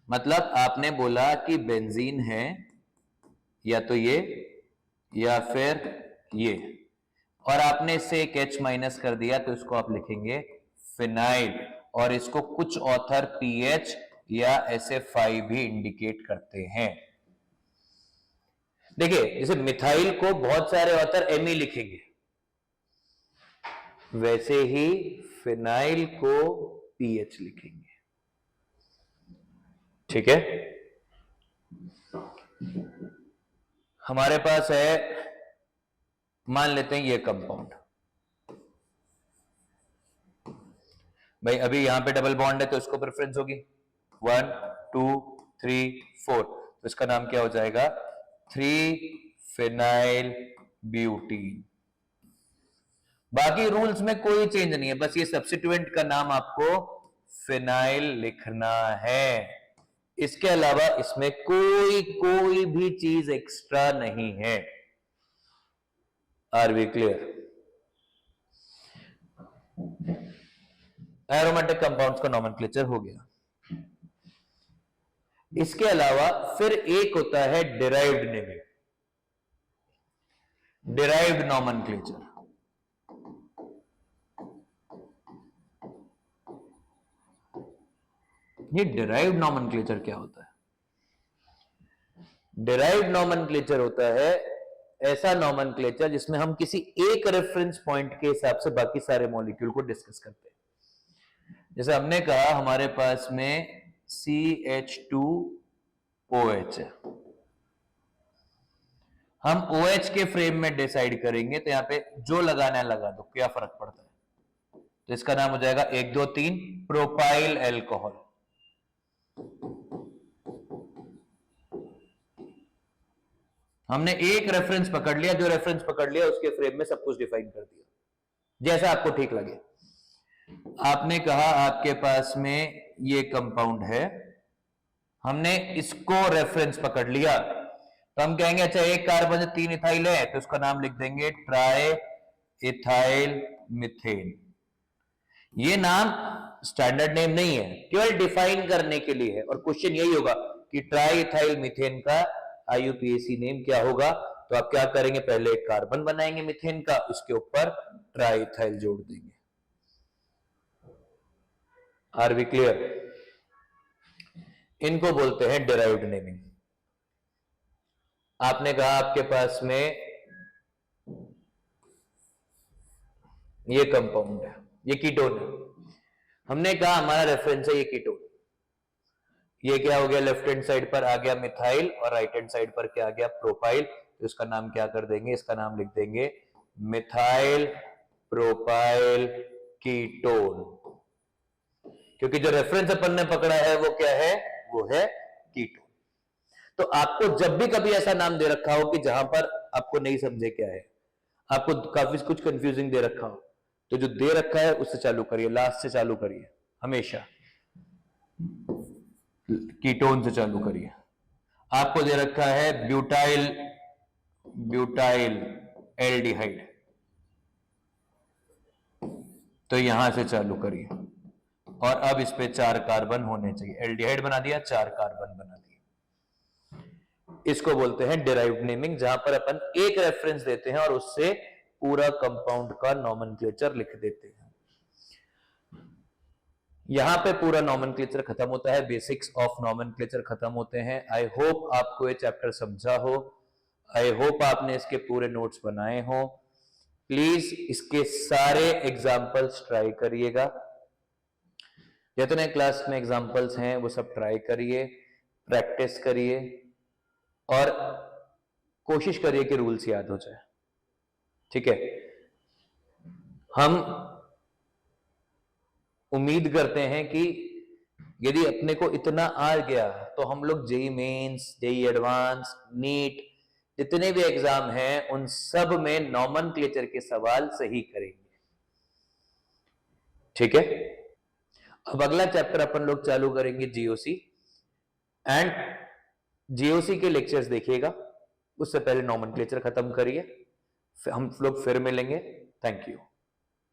मतलब आपने बोला कि बेंजीन है या तो ये या फिर ये, और आपने इससे एक H माइनस कर दिया, तो इसको आप लिखेंगे फिनाइल, और इसको कुछ ऑथर PH या SF5 भी इंडिकेट करते हैं। देखिए, जैसे मिथाइल को बहुत सारे ऑथर Me लिखेंगे, वैसे ही फिनाइल को PH लिखेंगे। ठीक है, हमारे पास है, मान लेते हैं ये कंपाउंड, भाई अभी यहां पे डबल बॉन्ड है तो इसको प्रेफरेंस होगी 1 2 3 4, तो इसका नाम क्या हो जाएगा? 3 फिनाइल ब्यूटीन। बाकी रूल्स में कोई चेंज नहीं है, बस ये सब्स्टिट्यूएंट का नाम आपको फिनाइल लिखना है। इसके अलावा इसमें कोई भी चीज एक्स्ट्रा नहीं है। Are we clear? Aromatic compounds का नॉमेनक्लेचर हो गया। इसके अलावा फिर एक होता है डिराइव्ड नेमिंग, डिराइव्ड नॉमेनक्लेचर। ये डिराइव्ड नॉमेनक्लेचर क्या होता है? डिराइव्ड नॉमेनक्लेचर होता है ऐसा नॉमेनक्लेचर जिसमें हम किसी एक रेफरेंस पॉइंट के हिसाब से बाकी सारे मॉलिक्यूल को डिस्कस करते हैं। जैसे हमने कहा हमारे पास में CH2OH है, हम OH के फ्रेम में डिसाइड करेंगे, तो यहां पे जो लगाना है लगा दो, क्या फर्क पड़ता है? तो इसका नाम हो जाएगा 1 2 3 प्रोपाइल एल्कोहल। हमने एक रेफरेंस पकड़ लिया, जो रेफरेंस पकड़ लिया उसके फ्रेम में सब कुछ डिफाइन कर दिया, जैसा आपको ठीक लगे। आपने कहा आपके पास में ये कंपाउंड है, हमने इसको रेफरेंस पकड़ लिया, तो हम कहेंगे अच्छा एक कार्बन से 3 इथाइल है, तो इसका नाम लिख देंगे ट्राई इथाइल मिथेन। ये नाम स्टैंडर्ड नेम नहीं है, केवल डिफाइन करने के लिए है, और क्वेश्चन यही होगा कि ट्राई इथाइल मिथेन का IUPAC नेम क्या होगा। तो आप क्या करेंगे, पहले एक कार्बन बनाएंगे मिथेन का, उसके ऊपर ट्राई इथाइल जोड़ देंगे। Are we clear? इनको बोलते हैं डिराइव्ड नेमिंग। आपने कहा आपके पास में ये कंपाउंड है, ये कीटोन है, हमने कहा हमारा रेफरेंस है ये कीटोन। ये क्या हो गया, लेफ्ट हैंड साइड पर आ गया मिथाइल और राइट हैंड साइड पर क्या आ गया, प्रोपाइल। तो इसका नाम क्या कर देंगे, इसका नाम लिख देंगे मिथाइल प्रोपाइल कीटोन, क्योंकि जो रेफरेंस अपन ने पकड़ा है वो क्या है, वो है कीटोन। तो आपको जब भी कभी ऐसा नाम दे रखा हो कि जहां पर आपको नहीं समझे क्या है, आपको काफी कुछ कंफ्यूजिंग दे रखा हो, तो जो दे रखा है उससे चालू करिए, लास्ट से चालू करिए, हमेशा कीटोन से चालू करिए। आपको दे रखा है ब्यूटाइल एल्डिहाइड, तो यहां से चालू करिए, और अब इस पे 4 कार्बन होने चाहिए। एल्डिहाइड बना दिया, 4 कार्बन बना दिया। इसको बोलते हैं डिराइव्ड नेमिंग, जहां पर अपन एक रेफरेंस देते हैं और उससे पूरा कंपाउंड का नॉमेनक्लेचर लिख देते हैं। यहां पे पूरा नॉमेनक्लेचर खत्म होता है, बेसिक्स ऑफ नॉमेनक्लेचर खत्म होते हैं। आई होप आपको ये चैप्टर समझा हो, आई होप आपने इसके पूरे नोट्स बनाए हो। प्लीज इसके सारे एग्जाम्पल्स ट्राई करिएगा, जितने क्लास में एग्जाम्पल्स हैं वो सब ट्राई करिए, प्रैक्टिस करिए और कोशिश करिए कि रूल्स याद हो जाए। ठीक है, हम उम्मीद करते हैं कि यदि अपने को इतना आ गया तो हम लोग JEE mains, JEE advance, NEET, जितने भी एग्जाम हैं उन सब में नॉमेनक्लेचर के सवाल सही करेंगे। ठीक है, अब अगला चैप्टर अपन लोग चालू करेंगे जीओसी, एंड जीओसी के लेक्चर्स देखिएगा। उससे पहले नॉमेनक्लेचर खत्म करिए, हम लोग फिर मिलेंगे। Thank you.